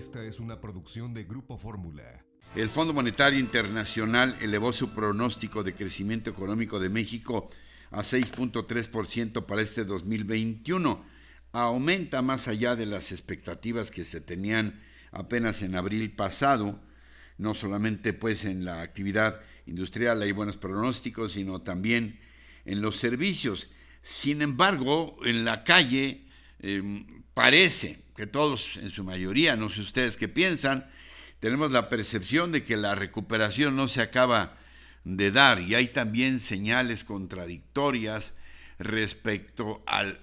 Esta es una producción de Grupo Fórmula. El Fondo Monetario Internacional elevó su pronóstico de crecimiento económico de México a 6.3% para este 2021. Aumenta más allá de las expectativas que se tenían apenas en abril pasado. No solamente pues en la actividad industrial hay buenos pronósticos, sino también en los servicios. Sin embargo, en la calle parece que todos, en su mayoría, no sé ustedes qué piensan, tenemos la percepción de que la recuperación no se acaba de dar y hay también señales contradictorias respecto al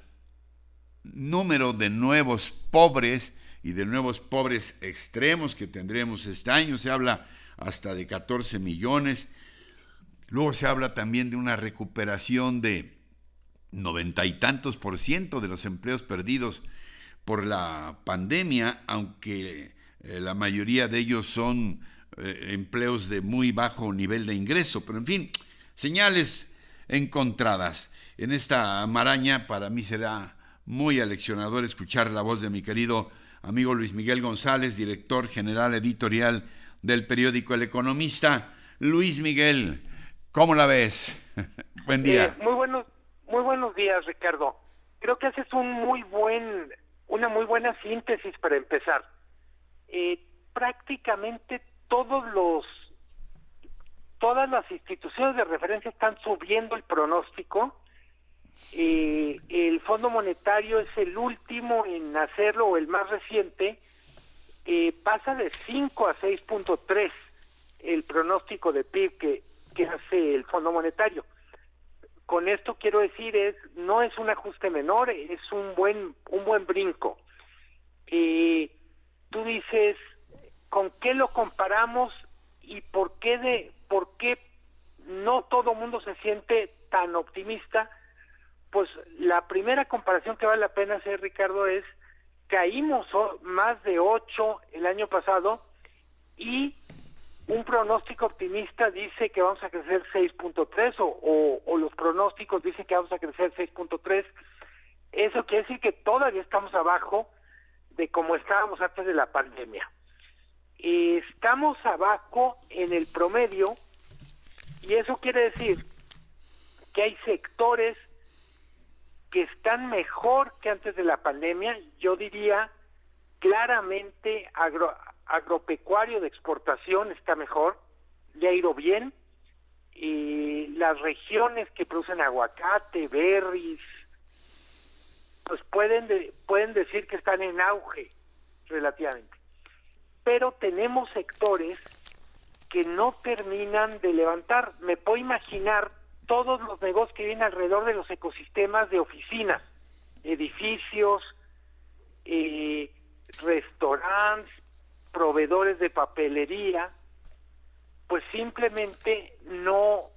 número de nuevos pobres y de nuevos pobres extremos que tendremos este año. Se habla hasta de 14 millones. Luego se habla también de una recuperación de 90 y tantos % de los empleos perdidos por la pandemia, aunque la mayoría de ellos son empleos de muy bajo nivel de ingreso. Pero en fin, señales encontradas. En esta maraña para mí será muy aleccionador escuchar la voz de mi querido amigo Luis Miguel González, director general editorial del periódico El Economista. Luis Miguel, ¿cómo la ves? Buen día. Muy buenos días, Ricardo. Creo que haces una muy buena síntesis para empezar. Prácticamente todas las instituciones de referencia están subiendo el pronóstico. El Fondo Monetario es el último en hacerlo, o el más reciente. Pasa de 5 a 6.3 el pronóstico de PIB que hace el Fondo Monetario. Con esto quiero decir no es un ajuste menor, es un buen brinco. Tú dices, ¿con qué lo comparamos y por qué no todo mundo se siente tan optimista? Pues la primera comparación que vale la pena hacer, Ricardo, es caímos más de 8 el año pasado y un pronóstico optimista dice que vamos a crecer 6.3 o los pronósticos dicen que vamos a crecer 6.3. Eso quiere decir que todavía estamos abajo de como estábamos antes de la pandemia. Estamos abajo en el promedio y eso quiere decir que hay sectores que están mejor que antes de la pandemia. Yo diría claramente agropecuario de exportación está mejor, le ha ido bien. Las regiones que producen aguacate, berries, pues pueden decir que están en auge relativamente. Pero tenemos sectores que no terminan de levantar. Me puedo imaginar todos los negocios que vienen alrededor de los ecosistemas de oficinas, edificios, restaurantes, proveedores de papelería, pues simplemente no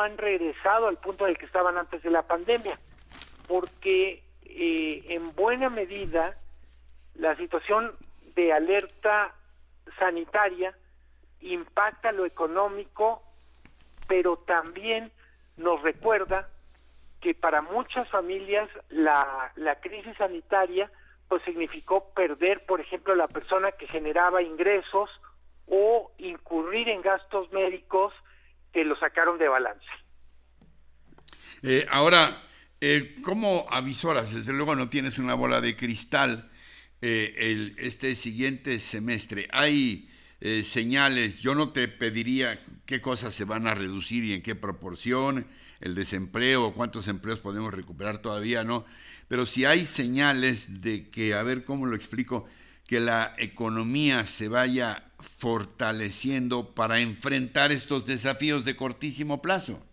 han regresado al punto en el que estaban antes de la pandemia, porque en buena medida la situación de alerta sanitaria impacta lo económico, pero también nos recuerda que para muchas familias la crisis sanitaria pues significó perder, por ejemplo, la persona que generaba ingresos o incurrir en gastos médicos que lo sacaron de balance. Ahora, ¿cómo avisoras? Desde luego no tienes una bola de cristal. Este siguiente semestre, ¿hay señales? Yo no te pediría qué cosas se van a reducir y en qué proporción, el desempleo, cuántos empleos podemos recuperar todavía, ¿no? Pero si hay señales de que, a ver cómo lo explico, que la economía se vaya fortaleciendo para enfrentar estos desafíos de cortísimo plazo.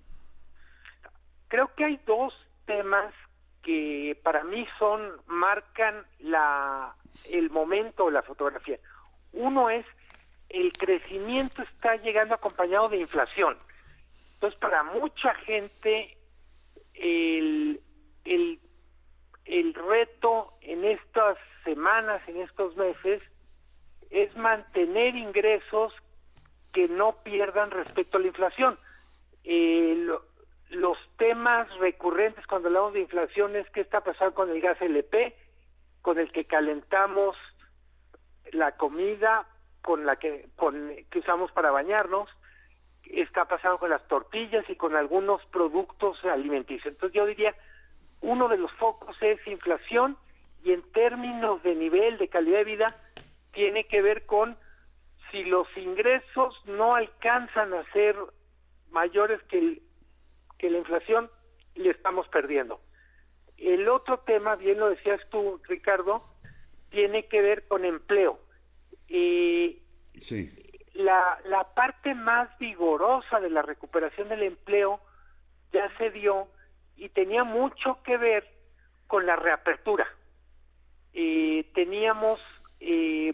Creo que hay dos temas que para mí marcan el momento, la fotografía. Uno es el crecimiento está llegando acompañado de inflación. Entonces, para mucha gente, el reto en estas semanas, en estos meses, es mantener ingresos que no pierdan respecto a la inflación. Los temas recurrentes cuando hablamos de inflación es qué está pasando con el gas LP, con el que calentamos la comida que usamos para bañarnos, está pasando con las tortillas y con algunos productos alimenticios. Entonces yo diría, uno de los focos es inflación, y en términos de nivel de calidad de vida tiene que ver con si los ingresos no alcanzan a ser mayores que la inflación, le estamos perdiendo. El otro tema, bien lo decías tú, Ricardo, tiene que ver con empleo. Sí. La parte más vigorosa de la recuperación del empleo ya se dio y tenía mucho que ver con la reapertura. Teníamos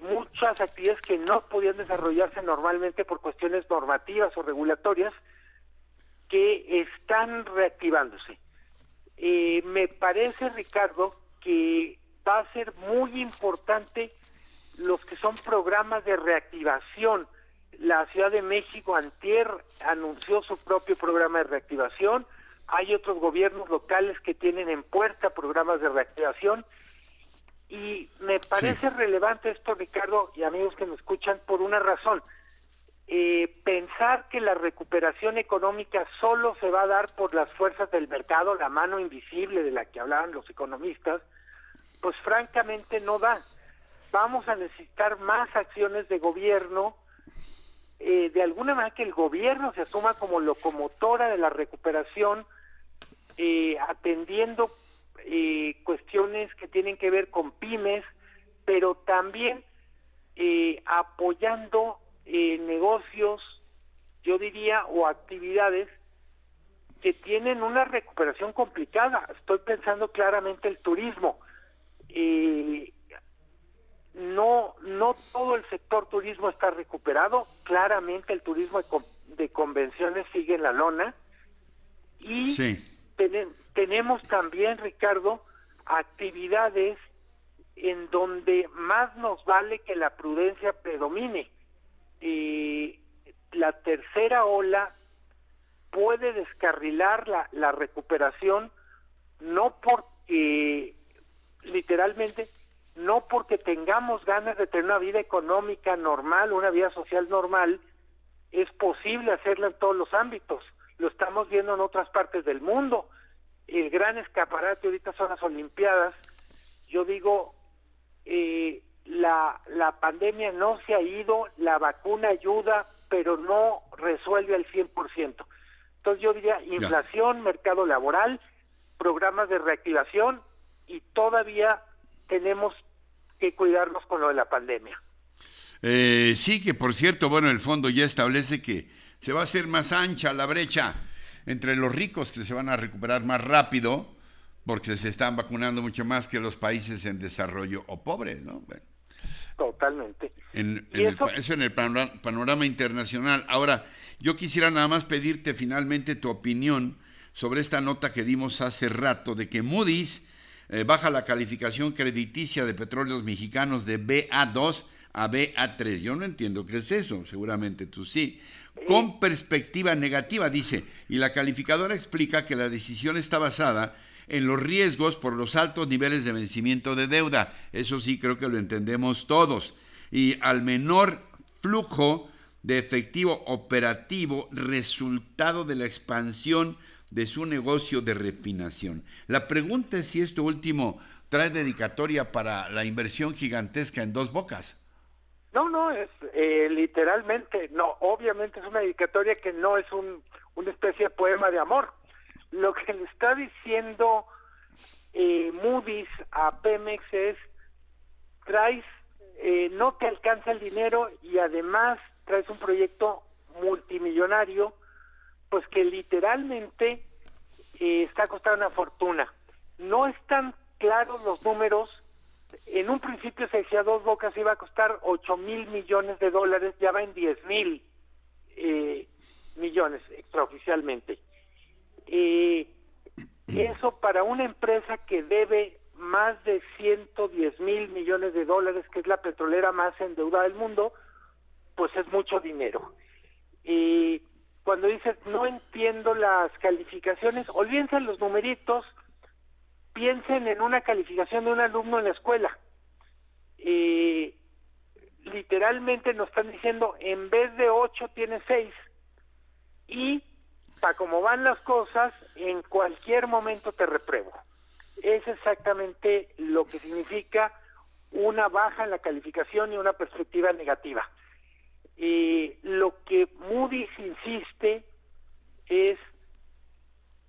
muchas actividades que no podían desarrollarse normalmente por cuestiones normativas o regulatorias que están reactivándose. Me parece, Ricardo, que va a ser muy importante los que son programas de reactivación. La Ciudad de México antier anunció su propio programa de reactivación. Hay otros gobiernos locales que tienen en puerta programas de reactivación. Y me parece relevante esto, Ricardo, y amigos que me escuchan, por una razón. Pensar que la recuperación económica solo se va a dar por las fuerzas del mercado, la mano invisible de la que hablaban los economistas, pues francamente no da. Vamos a necesitar más acciones de gobierno, de alguna manera que el gobierno se asuma como locomotora de la recuperación, atendiendo cuestiones que tienen que ver con pymes, pero también apoyando negocios, yo diría, o actividades que tienen una recuperación complicada. Estoy pensando claramente el turismo. No todo el sector turismo está recuperado. Claramente el turismo de convenciones sigue en la lona. Y tenemos también, Ricardo, actividades en donde más nos vale que la prudencia predomine. La tercera ola puede descarrilar la recuperación, no porque, literalmente, no porque tengamos ganas de tener una vida económica normal, una vida social normal. Es posible hacerlo en todos los ámbitos. Lo estamos viendo en otras partes del mundo. El gran escaparate ahorita son las Olimpiadas. Yo digo, la pandemia no se ha ido, la vacuna ayuda, pero no resuelve al 100%. Entonces yo diría inflación, mercado laboral, programas de reactivación, y todavía tenemos que cuidarnos con lo de la pandemia. Sí, que por cierto, bueno, el fondo ya establece que se va a hacer más ancha la brecha entre los ricos, que se van a recuperar más rápido porque se están vacunando mucho más que los países en desarrollo o pobres, ¿no? Bueno, totalmente. Eso en el panorama internacional. Ahora, yo quisiera nada más pedirte finalmente tu opinión sobre esta nota que dimos hace rato de que Moody's baja la calificación crediticia de Petróleos Mexicanos de BA2 a BA3. Yo no entiendo qué es eso, seguramente tú sí. Con perspectiva negativa, dice, y la calificadora explica que la decisión está basada en los riesgos por los altos niveles de vencimiento de deuda. Eso sí, creo que lo entendemos todos. Y al menor flujo de efectivo operativo resultado de la expansión de su negocio de refinación. La pregunta es si esto último trae dedicatoria para la inversión gigantesca en Dos Bocas. No, es literalmente, no, obviamente es una dedicatoria que no es una especie de poema de amor. Lo que le está diciendo Moody's a Pemex es, no te alcanza el dinero y además traes un proyecto multimillonario, pues que literalmente está costando una fortuna. No están claros los números. En un principio se decía Dos Bocas iba a costar 8,000 millones de dólares, ya va en 10,000 millones extraoficialmente. Eso para una empresa que debe más de 110,000 millones de dólares, que es la petrolera más endeudada del mundo, pues es mucho dinero. Cuando dices no entiendo las calificaciones, olvídense los numeritos, piensen en una calificación de un alumno en la escuela. literalmente nos están diciendo, en vez de 8 tienes 6, y para cómo van las cosas, en cualquier momento te repruebo. Es exactamente lo que significa una baja en la calificación y una perspectiva negativa. Lo que Moody's insiste es,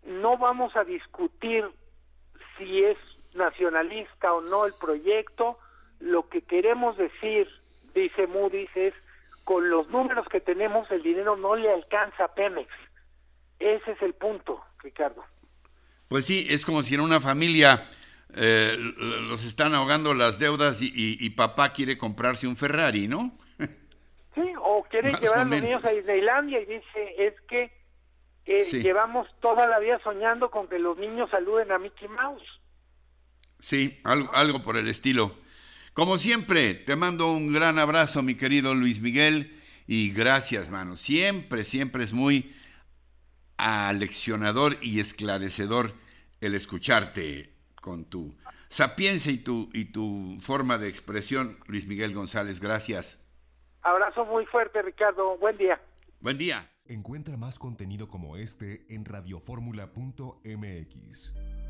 no vamos a discutir si es nacionalista o no el proyecto. Lo que queremos decir, dice Moody's, es, con los números que tenemos, el dinero no le alcanza a Pemex. Ese es el punto, Ricardo. Pues sí, es como si en una familia los están ahogando las deudas y papá quiere comprarse un Ferrari, ¿no? Sí, o quiere llevar a los niños a Disneylandia y dice, es que Sí. llevamos toda la vida soñando con que los niños saluden a Mickey Mouse. Sí, algo por el estilo. Como siempre, te mando un gran abrazo, mi querido Luis Miguel, y gracias, mano. Siempre es muy aleccionador y esclarecedor el escucharte con tu sapiencia y tu forma de expresión, Luis Miguel González. Gracias. Abrazo muy fuerte, Ricardo. Buen día. Buen día. Encuentra más contenido como este en radioformula.mx.